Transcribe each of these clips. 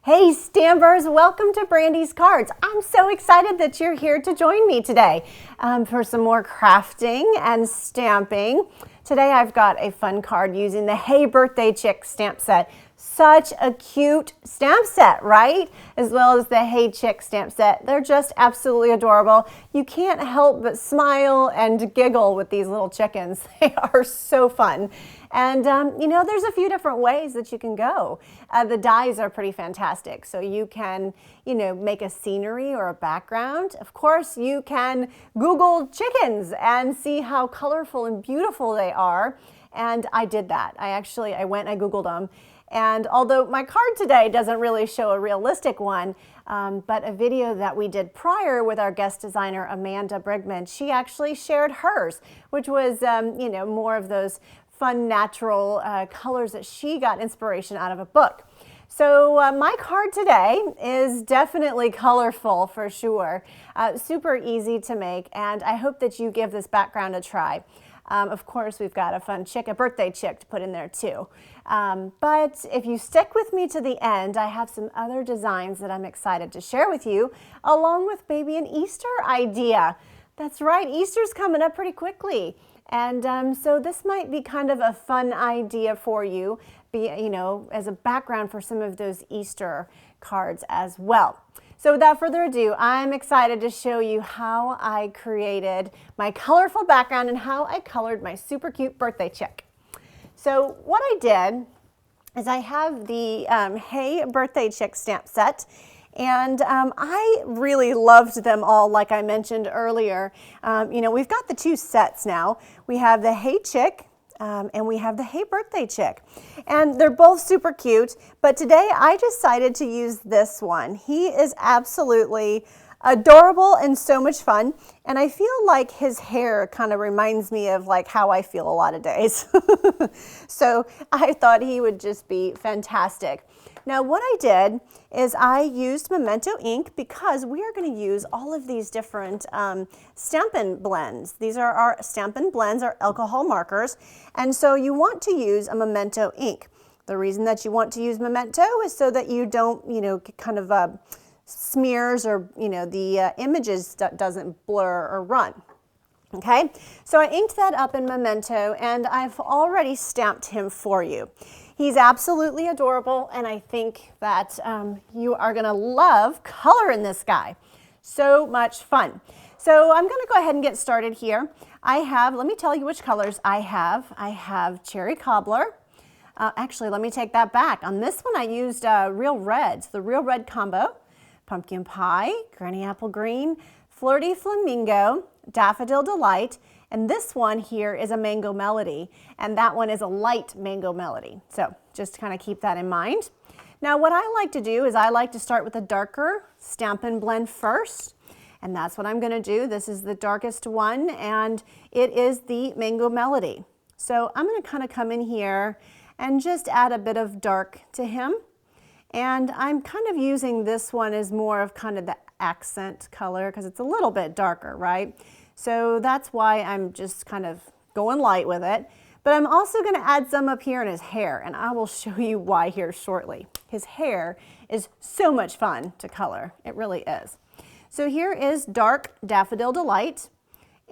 Hey Stampers, welcome to Brandy's Cards. I'm so excited that you're here to join me today for some more crafting and stamping. Today I've got a fun card using the Hey Birthday Chick stamp set. Such a cute stamp set, right? As well as the Hey Chick stamp set. They're just absolutely adorable. You can't help but smile and giggle with these little chickens. They are so fun. And you know, there's a few different ways that you can go. The dies are pretty fantastic. So you can, you know, make a scenery or a background. Of course, you can Google chickens and see how colorful and beautiful they are. And I did that. I went and I Googled them. And although my card today doesn't really show a realistic one, but a video that we did prior with our guest designer, Amanda Brigman, she actually shared hers, which was, you know, more of those fun, natural colors that she got inspiration out of a book. So my card today is definitely colorful for sure, super easy to make, and I hope that you give this background a try. Of course, we've got a fun chick, a birthday chick to put in there too. But if you stick with me to the end, I have some other designs that I'm excited to share with you, along with maybe an Easter idea. That's right, Easter's coming up pretty quickly. And so this might be kind of a fun idea for you, you know, as a background for some of those Easter cards as well. So without further ado, I'm excited to show you how I created my colorful background and how I colored my super cute birthday chick. So what I did is I have the Hey Birthday Chick stamp set, and I really loved them all, like I mentioned earlier. You know, we've got the two sets now. We have the Hey Chick and we have the Hey Birthday Chick. And they're both super cute, but today I decided to use this one. He is absolutely adorable and so much fun, and I feel like his hair kind of reminds me of like how I feel a lot of days. So I thought he would just be fantastic. Now what I did is I used Memento ink because we are going to use all of these different Stampin Blends. These are our Stampin Blends, our alcohol markers, and so you want to use a Memento ink. The reason that you want to use Memento is so that you don't, you know, kind of smears or, you know, the images doesn't blur or run. Okay, so I inked that up in Memento and I've already stamped him for you. He's absolutely adorable, and I think that you are going to love coloring this guy. So much fun. So I'm going to go ahead and get started here. Let me tell you which colors I have. I have Cherry Cobbler. Actually, let me take that back. On this one, I used Real Reds, the Real Red combo, Pumpkin Pie, Granny Apple Green, Flirty Flamingo, Daffodil Delight, and this one here is a Mango Melody, and that one is a light Mango Melody. So just kind of keep that in mind. Now what I like to do is I like to start with a darker Stampin' Blend first, and that's what I'm going to do. This is the darkest one, and it is the Mango Melody. So I'm going to kind of come in here and just add a bit of dark to him. And I'm kind of using this one as more of kind of the accent color because it's a little bit darker, right? So that's why I'm just kind of going light with it. But I'm also going to add some up here in his hair, and I will show you why here shortly. His hair is so much fun to color. It really is. So here is Dark Daffodil Delight,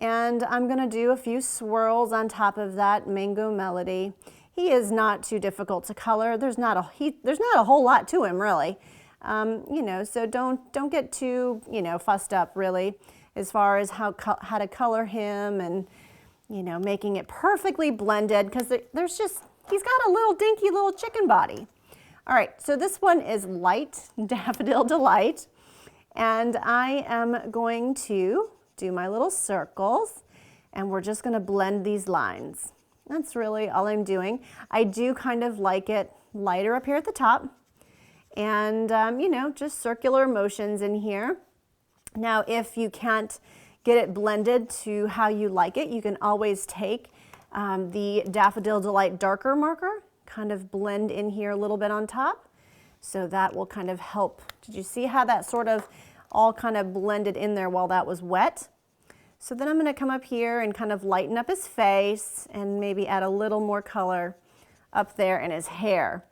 and I'm going to do a few swirls on top of that Mango Melody. He is not too difficult to color. There's not a whole lot to him, really. You know, so don't get too, you know, fussed up really as far as how to color him and, you know, making it perfectly blended, because he's got a little dinky little chicken body. All right, so this one is Light Daffodil Delight, and I am going to do my little circles, and we're just going to blend these lines. That's really all I'm doing. I do kind of like it lighter up here at the top, and you know, just circular motions in here. Now if you can't get it blended to how you like it, you can always take the Daffodil Delight darker marker, kind of blend in here a little bit on top. So that will kind of help. Did you see how that sort of all kind of blended in there while that was wet? So then I'm going to come up here and kind of lighten up his face and maybe add a little more color up there in his hair.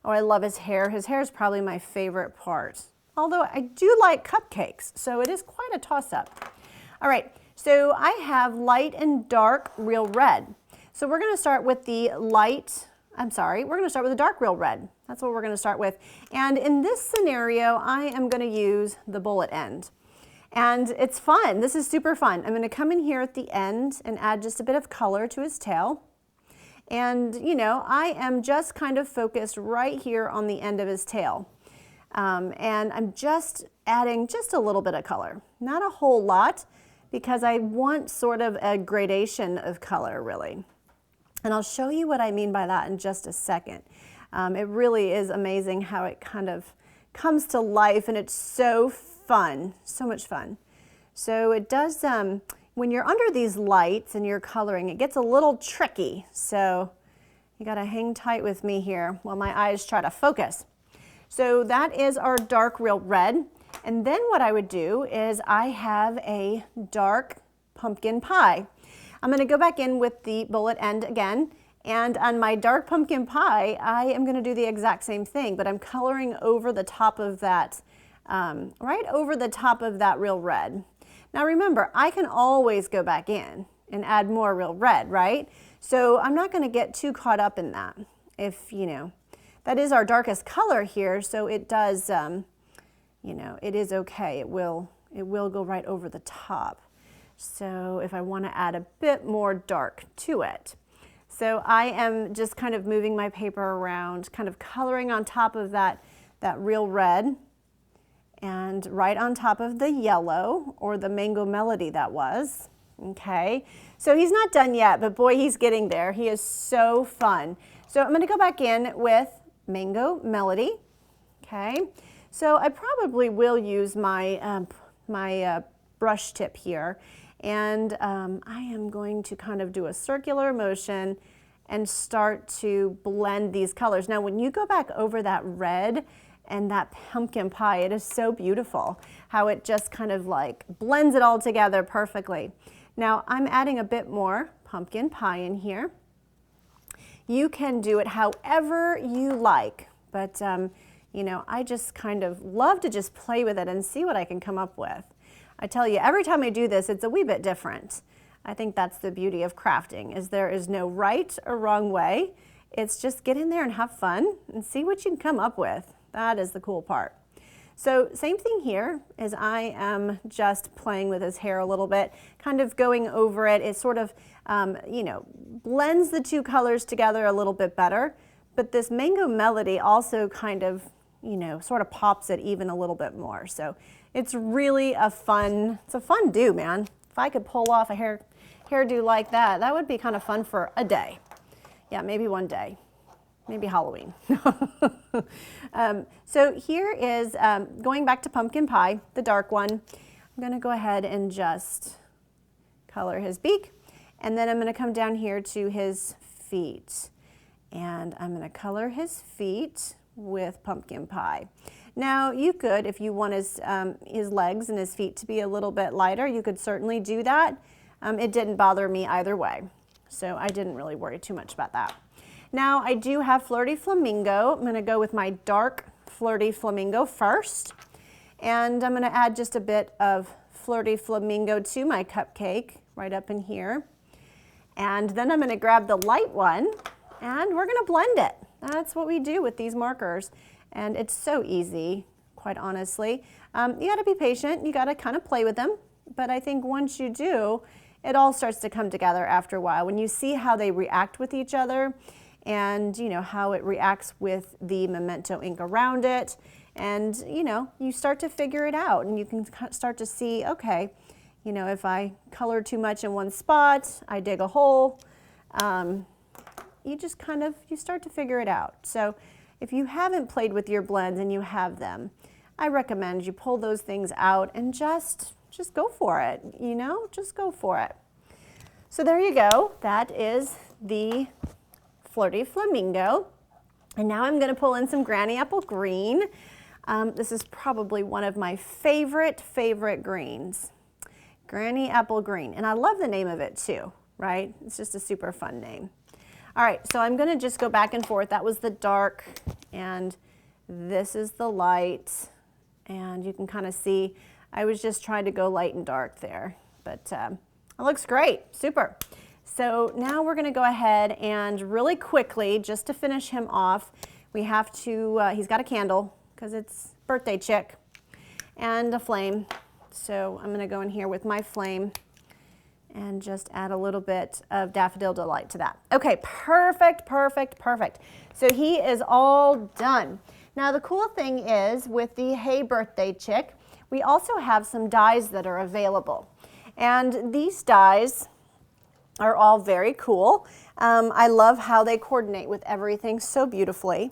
Oh, I love his hair. His hair is probably my favorite part. Although I do like cupcakes, so it is quite a toss-up. All right, so I have light and dark real red. So we're going to start with the we're going to start with the dark real red. That's what we're going to start with. And in this scenario, I am going to use the bullet end. And it's fun. This is super fun. I'm going to come in here at the end and add just a bit of color to his tail. And, you know, I am just kind of focused right here on the end of his tail. And I'm just adding just a little bit of color. Not a whole lot, because I want sort of a gradation of color, really. And I'll show you what I mean by that in just a second. It really is amazing how it kind of comes to life, and it's so fun, so much fun. So it does, when you're under these lights and you're coloring, it gets a little tricky. So you gotta hang tight with me here while my eyes try to focus. So that is our dark real red. And then what I would do is I have a dark pumpkin pie. I'm going to go back in with the bullet end again, and on my dark pumpkin pie, I am going to do the exact same thing, but I'm coloring over the top of that, right over the top of that real red. Now remember, I can always go back in and add more real red, right? So I'm not going to get too caught up in that. If, you know, that is our darkest color here, so it does, you know, it is okay. It will go right over the top. So if I want to add a bit more dark to it. So I am just kind of moving my paper around, kind of coloring on top of that real red, and right on top of the yellow, or the Mango Melody that was. Okay, so he's not done yet, but boy, he's getting there. He is so fun. So I'm going to go back in with Mango Melody. Okay, so I probably will use my, brush tip here, and I am going to kind of do a circular motion and start to blend these colors. Now when you go back over that red and that pumpkin pie, it is so beautiful how it just kind of like blends it all together perfectly. Now I'm adding a bit more pumpkin pie in here. You can do it however you like, but you know, I just kind of love to just play with it and see what I can come up with. I tell you, every time I do this, it's a wee bit different. I think that's the beauty of crafting, is there is no right or wrong way. It's just get in there and have fun and see what you can come up with. That is the cool part. So same thing here, as I am just playing with his hair a little bit, kind of going over it. It sort of, you know, blends the two colors together a little bit better. But this Mango Melody also kind of, you know, sort of pops it even a little bit more. So it's really a fun do, man. If I could pull off a hairdo like that, that would be kind of fun for a day. Yeah, maybe one day. Maybe Halloween. So here is, going back to pumpkin pie, the dark one. I'm going to go ahead and just color his beak. And then I'm going to come down here to his feet. And I'm going to color his feet with pumpkin pie. Now you could, if you want his legs and his feet to be a little bit lighter, you could certainly do that. It didn't bother me either way. So I didn't really worry too much about that. Now I do have Flirty Flamingo. I'm going to go with my dark Flirty Flamingo first. And I'm going to add just a bit of Flirty Flamingo to my cupcake right up in here. And then I'm going to grab the light one and we're going to blend it. That's what we do with these markers. And it's so easy, quite honestly. You got to be patient. You got to kind of play with them. But I think once you do, it all starts to come together after a while. When you see how they react with each other, and you know how it reacts with the memento ink around it, and you know, you start to figure it out, and you can start to see, okay, you know, if I color too much in one spot, I dig a hole. You just kind of, you start to figure it out. So if you haven't played with your blends and you have them, I recommend you pull those things out and just go for it, you know, just go for it. So there you go. That is the Flirty Flamingo. And now I'm going to pull in some Granny Apple Green. This is probably one of my favorite greens. Granny Apple Green. And I love the name of it too, right? It's just a super fun name. All right, so I'm going to just go back and forth. That was the dark and this is the light, and you can kind of see I was just trying to go light and dark there, but it looks great, super. So now we're going to go ahead and really quickly, just to finish him off, we have to, he's got a candle because it's birthday chick, and a flame. So I'm going to go in here with my flame and just add a little bit of Daffodil Delight to that. Okay, perfect, perfect, perfect. So he is all done. Now the cool thing is with the Hey Birthday Chick, we also have some dies that are available. And these dies are all very cool. I love how they coordinate with everything so beautifully.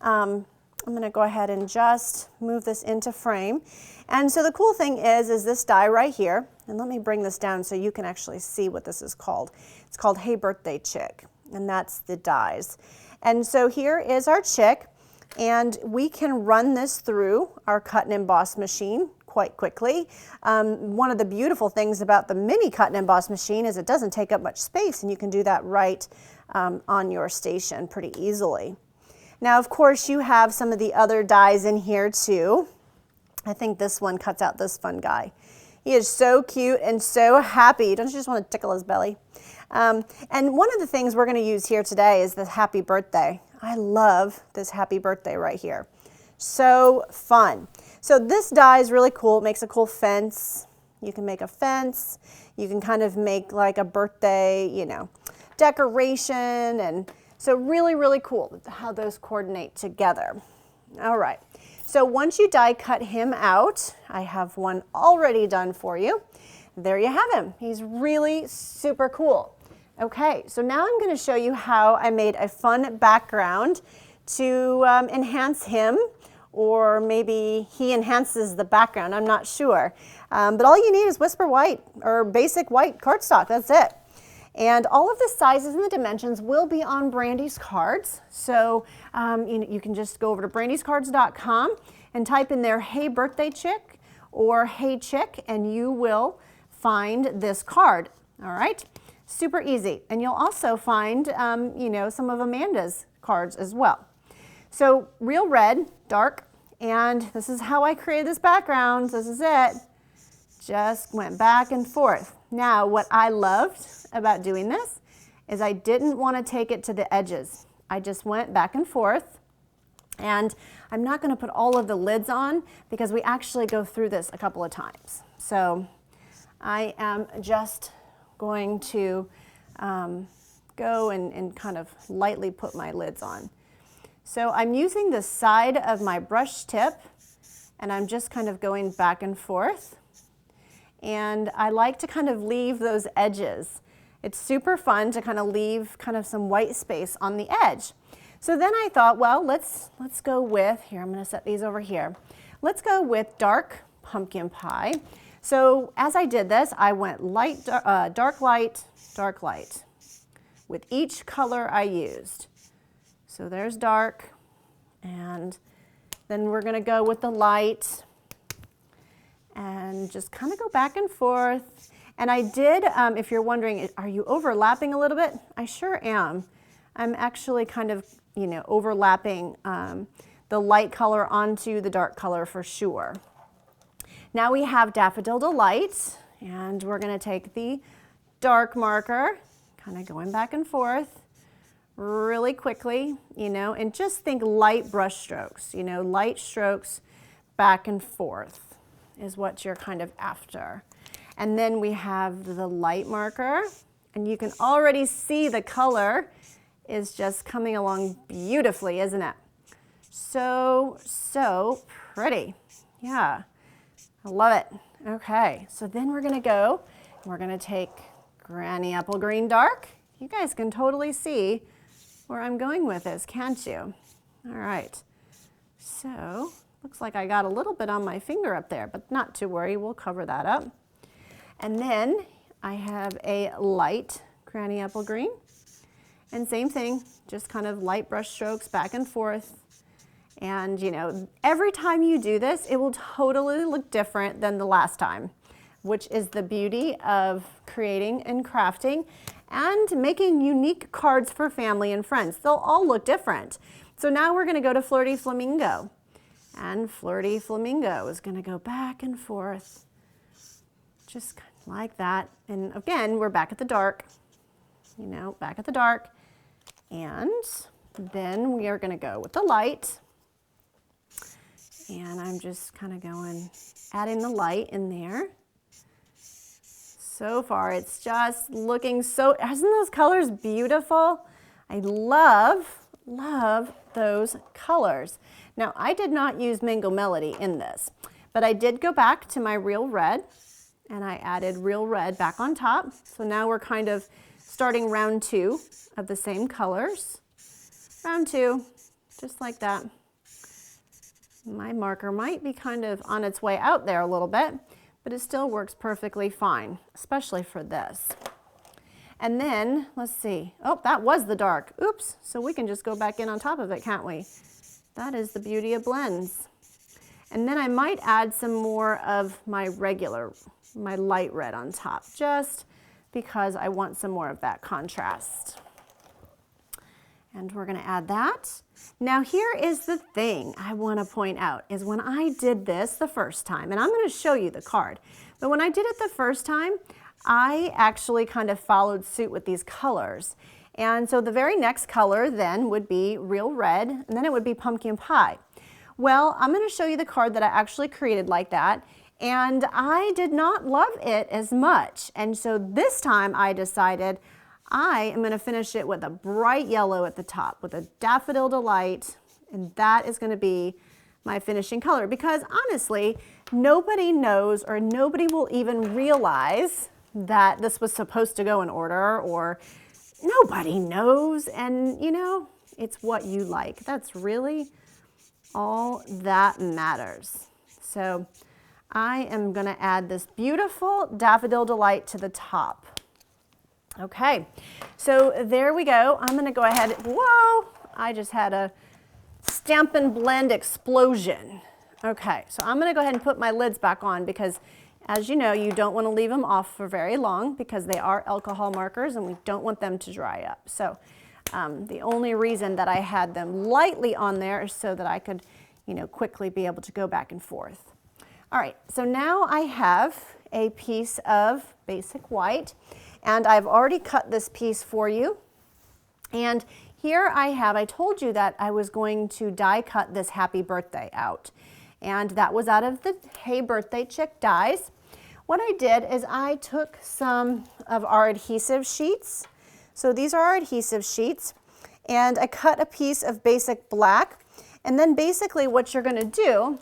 I'm going to go ahead and just move this into frame. And so the cool thing is this die right here, and let me bring this down so you can actually see what this is called. It's called Hey Birthday Chick, and that's the dies. And so here is our chick, and we can run this through our cut and emboss machine quite quickly. One of the beautiful things about the mini cut and emboss machine is it doesn't take up much space, and you can do that right on your station pretty easily. Now, of course, you have some of the other dies in here too. I think this one cuts out this fun guy. He is so cute and so happy. Don't you just want to tickle his belly? And one of the things we're going to use here today is the happy birthday. I love this happy birthday right here. So fun. So this die is really cool. It makes a cool fence. You can make a fence. You can kind of make like a birthday, you know, decoration. And so really, really cool how those coordinate together. All right. So once you die cut him out, I have one already done for you. There you have him. He's really super cool. Okay, so now I'm going to show you how I made a fun background to enhance him, or maybe he enhances the background, I'm not sure. But all you need is Whisper White or basic white cardstock, that's it. And all of the sizes and the dimensions will be on Brandy's cards. So you can just go over to BrandysCards.com and type in there, Hey Birthday Chick or Hey Chick, and you will find this card. All right, super easy. And you'll also find, you know, some of Amanda's cards as well. So real red, dark, and this is how I created this background. This is it. Just went back and forth. Now, what I loved about doing this is I didn't want to take it to the edges. I just went back and forth, and I'm not going to put all of the lids on because we actually go through this a couple of times. So I am just going to go and kind of lightly put my lids on. So I'm using the side of my brush tip, and I'm just kind of going back and forth. And I like to kind of leave those edges. It's super fun to kind of leave kind of some white space on the edge. So then I thought, well, let's go with, here, I'm going to set these over here. Let's go with dark pumpkin pie. So as I did this, I went light, dark light, dark light with each color I used. So there's dark, and then we're going to go with the light and just kind of go back and forth. And I did, if you're wondering, are you overlapping a little bit? I sure am. I'm actually kind of, you know, overlapping the light color onto the dark color for sure. Now we have Daffodil Delight, and we're going to take the dark marker, kind of going back and forth really quickly, you know, and just think light brush strokes, you know, light strokes back and forth is what you're kind of after. And then we have the light marker, and you can already see the color is just coming along beautifully, isn't it? So, so pretty. Yeah, I love it. Okay, so then we're gonna go, and we're gonna take Granny Apple Green Dark. You guys can totally see where I'm going with this, can't you? All right, so looks like I got a little bit on my finger up there, but not to worry, we'll cover that up. And then I have a light Granny Apple Green, and same thing, just kind of light brush strokes back and forth. And you know, every time you do this, it will totally look different than the last time, which is the beauty of creating and crafting and making unique cards for family and friends. They'll all look different. So now we're going to go to Flirty Flamingo. And Flirty Flamingo is going to go back and forth, just like that. And again, we're back at the dark, you know, back at the dark. And then we are going to go with the light. And I'm just kind of going, adding the light in there. So far, it's just looking so, isn't those colors beautiful? I love those colors. Now, I did not use Mango Melody in this, but I did go back to my Real Red, and I added Real Red back on top. So now we're kind of starting round 2 of the same colors. Round 2, just like that. My marker might be kind of on its way out there a little bit, but it still works perfectly fine, especially for this. And then, let's see, oh, that was the dark. Oops, so we can just go back in on top of it, can't we? That is the beauty of blends. And then I might add some more of my light red on top, just because I want some more of that contrast. And we're gonna add that. Now here is the thing I wanna point out, is when I did this the first time, and I'm gonna show you the card, but when I did it the first time, I actually kind of followed suit with these colors. And so the very next color then would be Real Red, and then it would be Pumpkin Pie. Well, I'm going to show you the card that I actually created like that, and I did not love it as much. And so this time I decided I am going to finish it with a bright yellow at the top, with a Daffodil Delight, and that is going to be my finishing color. Because honestly, nobody knows, or nobody will even realize that this was supposed to go in order, or nobody knows, and you know, it's what you like. That's really all that matters. So I am going to add this beautiful Daffodil Delight to the top. Okay, so there we go. I'm going to go ahead, whoa, I just had a Stampin' Blend explosion. Okay, so I'm going to go ahead and put my lids back on, because as you know, you don't want to leave them off for very long because they are alcohol markers and we don't want them to dry up. So the only reason that I had them lightly on there is so that I could, you know, quickly be able to go back and forth. All right, so now I have a piece of basic white, and I've already cut this piece for you. And here I told you that I was going to die cut this Happy Birthday out. And that was out of the Hey Birthday Chick dies. What I did is I took some of our adhesive sheets. So these are our adhesive sheets, and I cut a piece of basic black. And then basically what you're going to do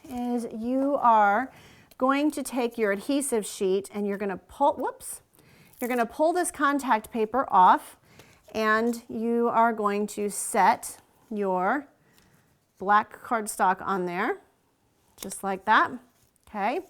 is you are going to take your adhesive sheet and you're going to pull, whoops, you're going to pull this contact paper off, and you are going to set your black cardstock on there, just like that. Okay.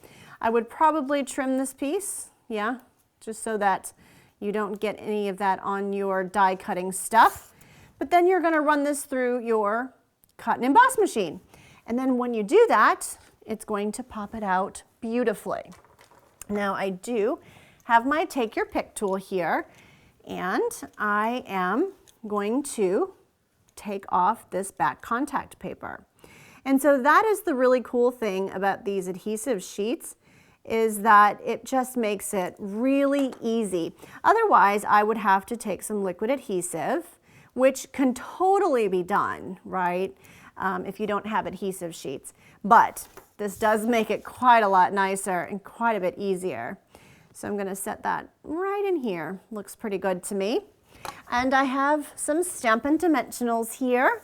I would probably trim this piece, yeah, just so that you don't get any of that on your die cutting stuff. But then you're going to run this through your cut and emboss machine. And then when you do that, it's going to pop it out beautifully. Now I do have my Take Your Pick tool here, and I am going to take off this back contact paper. And so that is the really cool thing about these adhesive sheets, is that it just makes it really easy. Otherwise, I would have to take some liquid adhesive, which can totally be done, right, if you don't have adhesive sheets. But this does make it quite a lot nicer and quite a bit easier. So I'm going to set that right in here. Looks pretty good to me. And I have some Stampin' Dimensionals here,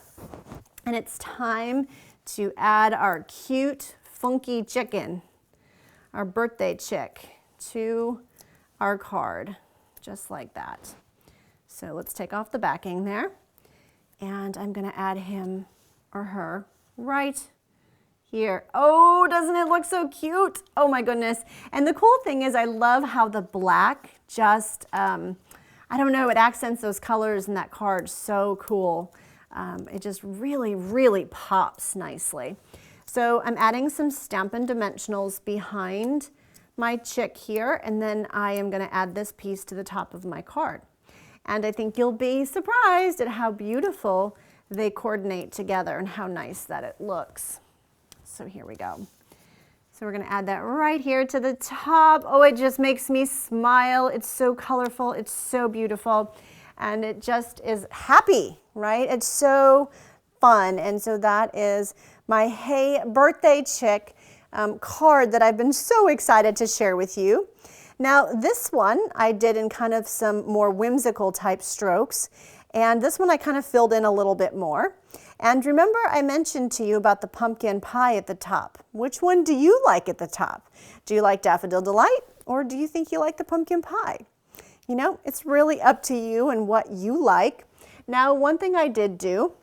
and it's time to add our cute, funky chicken, our birthday chick, to our card, just like that. So let's take off the backing there, and I'm going to add him or her right here. Oh, doesn't it look so cute? Oh my goodness. And the cool thing is I love how the black just, I don't know, it accents those colors in that card so cool. It just really, really pops nicely. So I'm adding some Stampin' Dimensionals behind my chick here, and then I am going to add this piece to the top of my card. And I think you'll be surprised at how beautiful they coordinate together and how nice that it looks. So here we go. So we're going to add that right here to the top. Oh, it just makes me smile. It's so colorful. It's so beautiful. And it just is happy, right? It's so fun. And so that is my Hey Birthday Chick card that I've been so excited to share with you. Now this one I did in kind of some more whimsical type strokes. And this one I kind of filled in a little bit more. And remember I mentioned to you about the pumpkin pie at the top. Which one do you like at the top? Do you like Daffodil Delight or do you think you like the pumpkin pie? You know, it's really up to you and what you like. Now, one thing I did do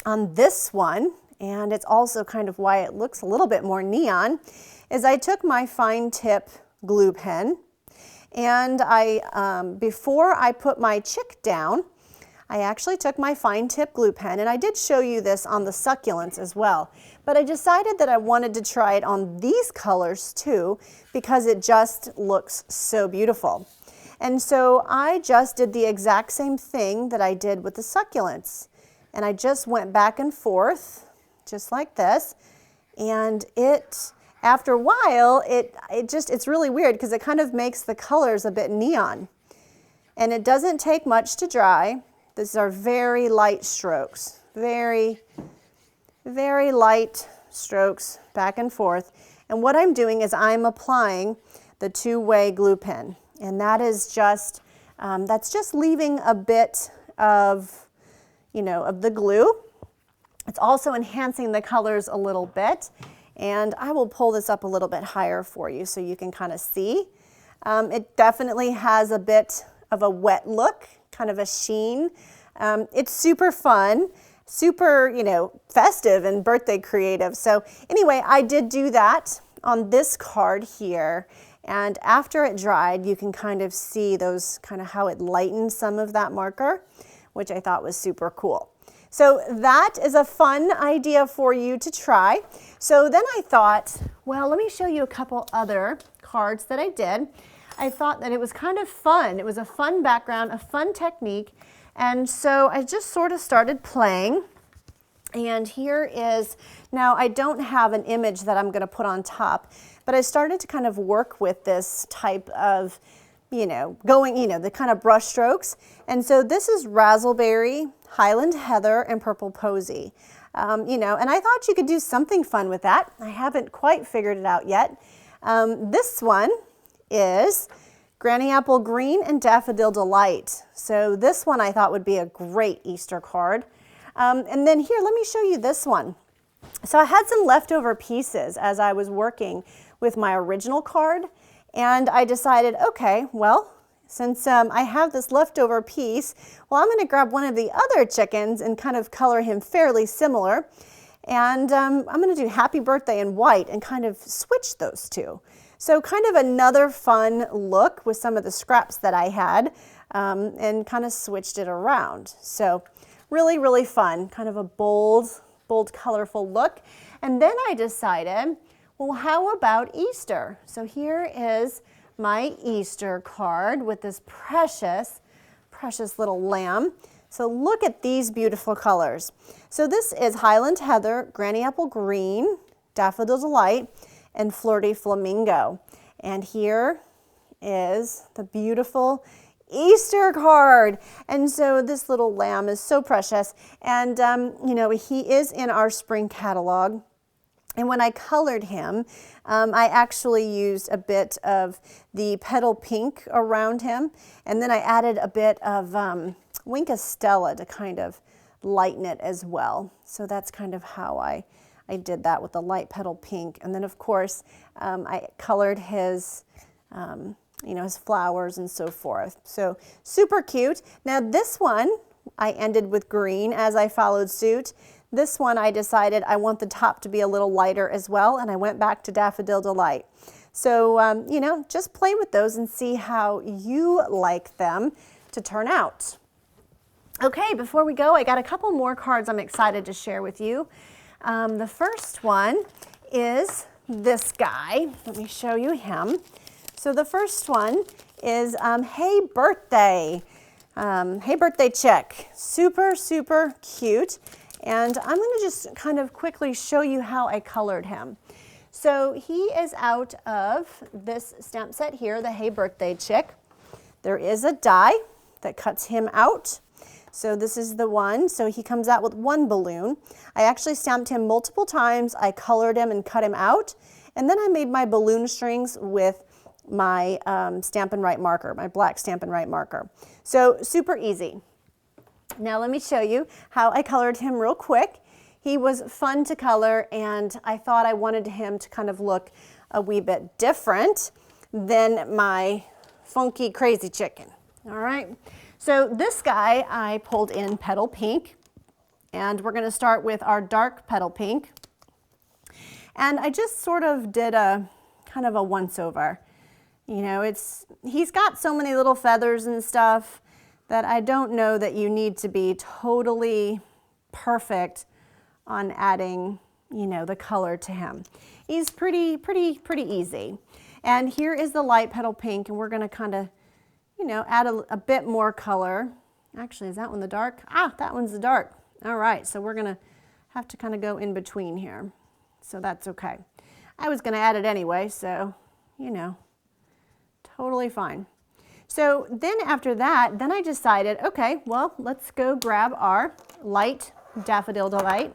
on this one, and it's also kind of why it looks a little bit more neon, is I took my fine tip glue pen and before I put my chick down, I actually took my fine tip glue pen, and I did show you this on the succulents as well, but I decided that I wanted to try it on these colors too because it just looks so beautiful. And so I just did the exact same thing that I did with the succulents, and I just went back and forth just like this, and after a while it's really weird because it kind of makes the colors a bit neon, and it doesn't take much to dry. These are very light strokes, very, very light strokes back and forth. And what I'm doing is I'm applying the two-way glue pen. And that is just, that's just leaving a bit of, of the glue. It's also enhancing the colors a little bit. And I will pull this up a little bit higher for you so you can kind of see. It definitely has a bit of a wet look, kind of a sheen. It's super fun, super, festive and birthday creative. So anyway, I did do that on this card here. And after it dried, you can kind of see how it lightened some of that marker, which I thought was super cool. So that is a fun idea for you to try. So then I thought, well, let me show you a couple other cards that I did. I thought that it was kind of fun. It was a fun background, a fun technique. And so I just sort of started playing. And here is, now I don't have an image that I'm going to put on top, but I started to kind of work with this type of, the kind of brush strokes. And so this is Razzleberry, Highland Heather, and Purple Posy. And I thought you could do something fun with that. I haven't quite figured it out yet. This one is Granny Apple Green and Daffodil Delight. So this one I thought would be a great Easter card. And then here, let me show you this one. So I had some leftover pieces as I was working with my original card, and I decided, okay, well, since I have this leftover piece, well, I'm going to grab one of the other chickens and kind of color him fairly similar. And I'm going to do Happy Birthday in white and kind of switch those two. So kind of another fun look with some of the scraps that I had and kind of switched it around. So really, really fun, kind of a bold, colorful look. And then I decided, well, how about Easter? So here is my Easter card with this precious, precious little lamb. So look at these beautiful colors. So this is Highland Heather, Granny Apple Green, Daffodil Delight, and Flirty Flamingo. And here is the beautiful Easter card. And so this little lamb is so precious. And, he is in our spring catalog. And when I colored him, I actually used a bit of the petal pink around him. And then I added a bit of Winka Stella to kind of lighten it as well. So that's kind of how I did that with the light petal pink. And then of course, I colored his, his flowers and so forth. So super cute. Now this one, I ended with green as I followed suit. This one I decided I want the top to be a little lighter as well, and I went back to Daffodil Delight. So, just play with those and see how you like them to turn out. Okay, before we go, I got a couple more cards I'm excited to share with you. The first one is this guy. Let me show you him. So the first one is Hey Birthday. Hey Birthday Chick, super, super cute. And I'm gonna just kind of quickly show you how I colored him. So he is out of this stamp set here, the Hey Birthday Chick. There is a die that cuts him out. So this is the one, so he comes out with one balloon. I actually stamped him multiple times. I colored him and cut him out. And then I made my balloon strings with my Stampin' Right marker, my black Stampin' Right marker. So super easy. Now let me show you how I colored him real quick. He was fun to color, and I thought I wanted him to kind of look a wee bit different than my funky crazy chicken. All right, so this guy I pulled in Petal Pink, and we're gonna start with our dark Petal Pink. And I just sort of did a kind of a once over. You know, he's got so many little feathers and stuff that I don't know that you need to be totally perfect on adding, you know, the color to him. He's pretty easy. And here is the light Petal Pink, and we're gonna kind of, you know, add a bit more color. Actually, is that one the dark? Ah, that one's the dark. All right, so we're gonna have to kind of go in between here. So that's okay. I was gonna add it anyway, so, you know, totally fine. So then after that, then I decided, okay, well, let's go grab our light Daffodil Delight.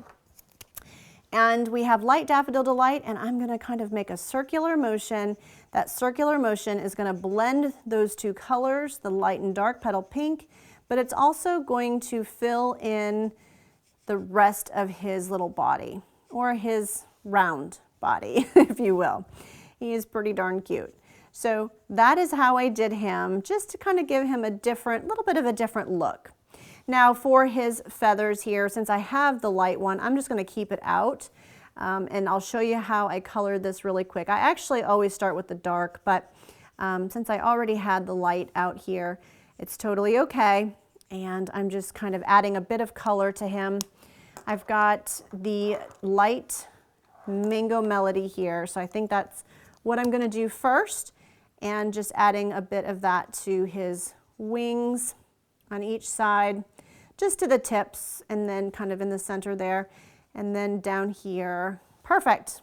And we have light Daffodil Delight, and I'm gonna kind of make a circular motion. That circular motion is gonna blend those two colors, the light and dark Petal Pink, but it's also going to fill in the rest of his little body, or his round body, if you will. He is pretty darn cute. So that is how I did him, just to kind of give him a little bit of a different look. Now for his feathers here, since I have the light one, I'm just going to keep it out, and I'll show you how I colored this really quick. I actually always start with the dark, but since I already had the light out here, it's totally okay, and I'm just kind of adding a bit of color to him. I've got the light Mango Melody here, so I think that's what I'm going to do first, and just adding a bit of that to his wings on each side, just to the tips, and then kind of in the center there, and then down here. Perfect.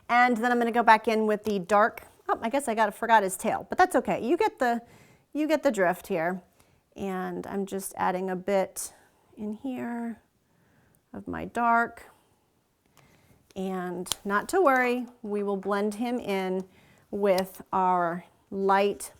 And then I'm going to go back in with the dark. Oh, I guess I forgot his tail, but that's okay. You get the drift here. And I'm just adding a bit in here of my dark. And not to worry, we will blend him in with our light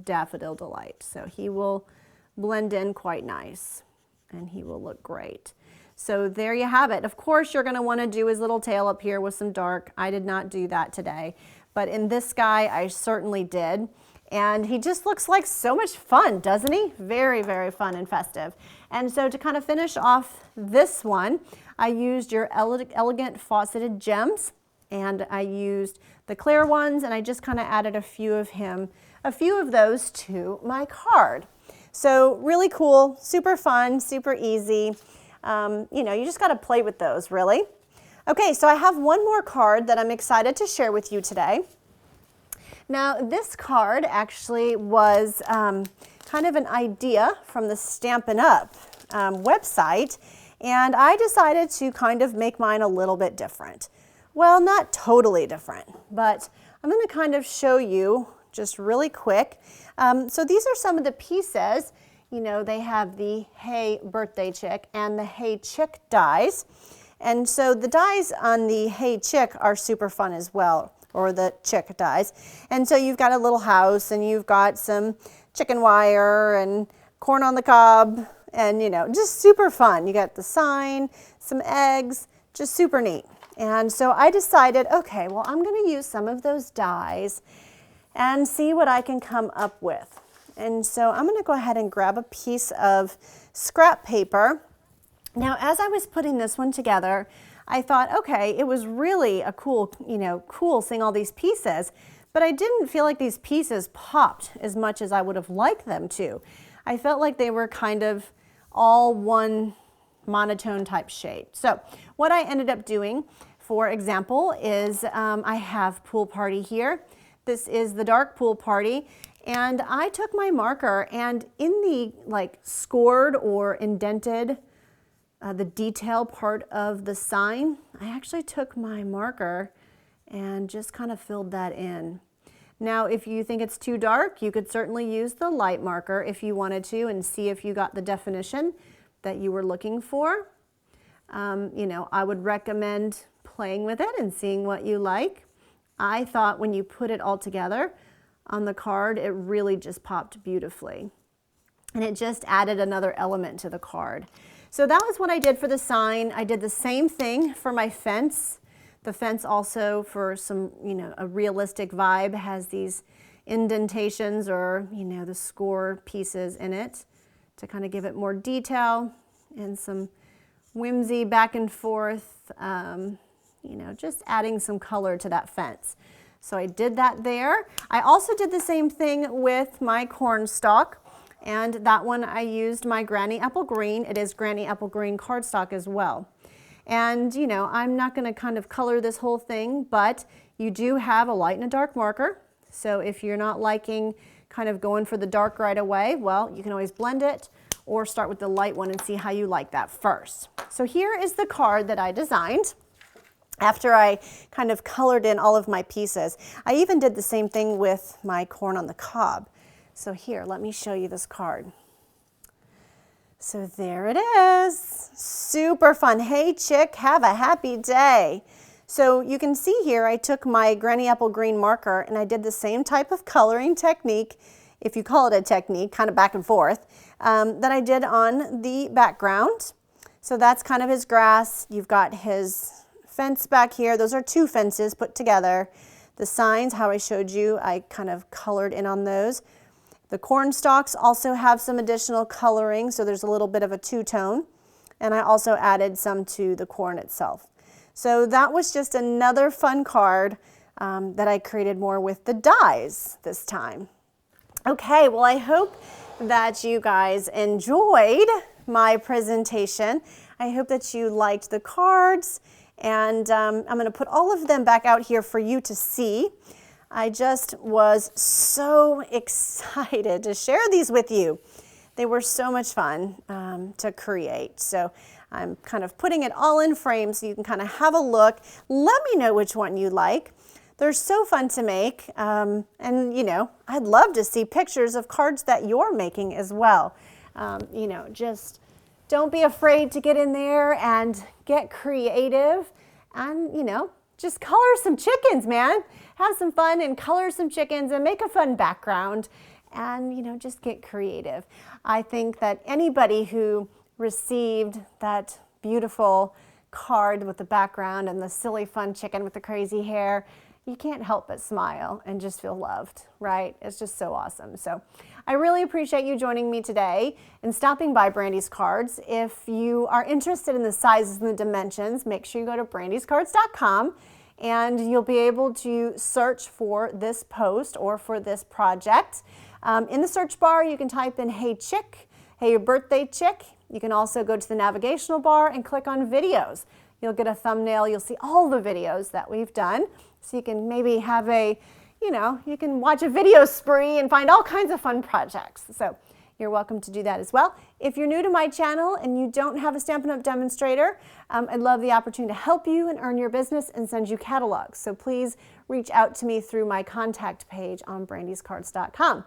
Daffodil Delight. So he will blend in quite nice, and he will look great. So there you have it. Of course, you're going to want to do his little tail up here with some dark. I did not do that today, but in this guy, I certainly did. And he just looks like so much fun, doesn't he? Very, very fun and festive. And so to kind of finish off this one, I used your Elegant Faceted Gems, and I used the clear ones, and I just kind of added a few of those to my card. So really cool, super fun, super easy. You know, you just got to play with those, really. Okay, so I have one more card that I'm excited to share with you today. Now, this card actually was kind of an idea from the Stampin' Up website, and I decided to kind of make mine a little bit different. Well, not totally different, but I'm going to kind of show you just really quick. So these are some of the pieces. You know, they have the Hey Birthday Chick and the Hey Chick dies. And so the dies on the Hey Chick are super fun as well, or the chick dies. And so you've got a little house, and you've got some chicken wire and corn on the cob, and you know, just super fun. You got the sign, some eggs, just super neat. And so I decided, okay, well, I'm going to use some of those dies and see what I can come up with. And so I'm going to go ahead and grab a piece of scrap paper. Now, as I was putting this one together, I thought, okay, it was really a cool, cool seeing all these pieces, but I didn't feel like these pieces popped as much as I would have liked them to. I felt like they were kind of all one monotone type shade. So what I ended up doing, for example, is I have Pool Party here. This is the dark Pool Party, And I took my marker and in the like scored or indented, the detail part of the sign, I actually took my marker and just kind of filled that in. Now, if you think it's too dark, you could certainly use the light marker if you wanted to and see if you got the definition that you were looking for. You know, I would recommend playing with it and seeing what you like. I thought when you put it all together on the card, it really just popped beautifully. And it just added another element to the card. So that was what I did for the sign. I did the same thing for my fence. The fence also, for some, you know, a realistic vibe, has these indentations or, you know, the score pieces in it to kind of give it more detail and some whimsy back and forth, you know, just adding some color to that fence. So I did that there. I also did the same thing with my corn stalk. And that one I used my Granny Apple Green. It is Granny Apple Green cardstock as well. And you know, I'm not going to kind of color this whole thing, but you do have a light and a dark marker. So if you're not liking kind of going for the dark right away, well, you can always blend it or start with the light one and see how you like that first. So here is the card that I designed after I kind of colored in all of my pieces. I even did the same thing with my corn on the cob. So here, let me show you this card. So there it is. Super fun. Hey chick, have a happy day. So you can see here I took my Granny Apple Green marker and I did the same type of coloring technique, if you call it a technique, kind of back and forth, that I did on the background. So that's kind of his grass. You've got his fence back here. Those are two fences put together. The signs, how I showed you, I kind of colored in on those. The corn stalks also have some additional coloring, so there's a little bit of a two-tone. And I also added some to the corn itself. So that was just another fun card that I created more with the dies this time. Okay, well, I hope that you guys enjoyed my presentation. I hope that you liked the cards, and I'm going to put all of them back out here for you to see. I just was so excited to share these with you. They were so much fun to create. So I'm kind of putting it all in frames so you can kind of have a look. Let me know which one you like. They're so fun to make. And you know, I'd love to see pictures of cards that you're making as well. You know, just don't be afraid to get in there and get creative and, you know, just color some chickens, man. Have some fun and color some chickens and make a fun background and, you know, just get creative. I think that anybody who received that beautiful card with the background and the silly fun chicken with the crazy hair, you can't help but smile and just feel loved, right? It's just so awesome. So I really appreciate you joining me today and stopping by Brandy's Cards. If you are interested in the sizes and the dimensions, make sure you go to BrandysCards.com and you'll be able to search for this post or for this project. In the search bar, you can type in "Hey Chick," "Hey Your Birthday Chick." You can also go to the navigational bar and click on videos. You'll get a thumbnail. You'll see all the videos that we've done. So you can maybe have a, you know, you can watch a video spree and find all kinds of fun projects. So you're welcome to do that as well. If you're new to my channel and you don't have a Stampin' Up! Demonstrator, I'd love the opportunity to help you and earn your business and send you catalogs. So please reach out to me through my contact page on BrandysCards.com.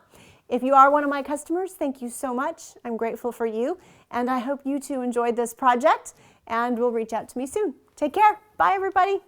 If you are one of my customers, thank you so much. I'm grateful for you, and I hope you too enjoyed this project, and will reach out to me soon. Take care. Bye, everybody.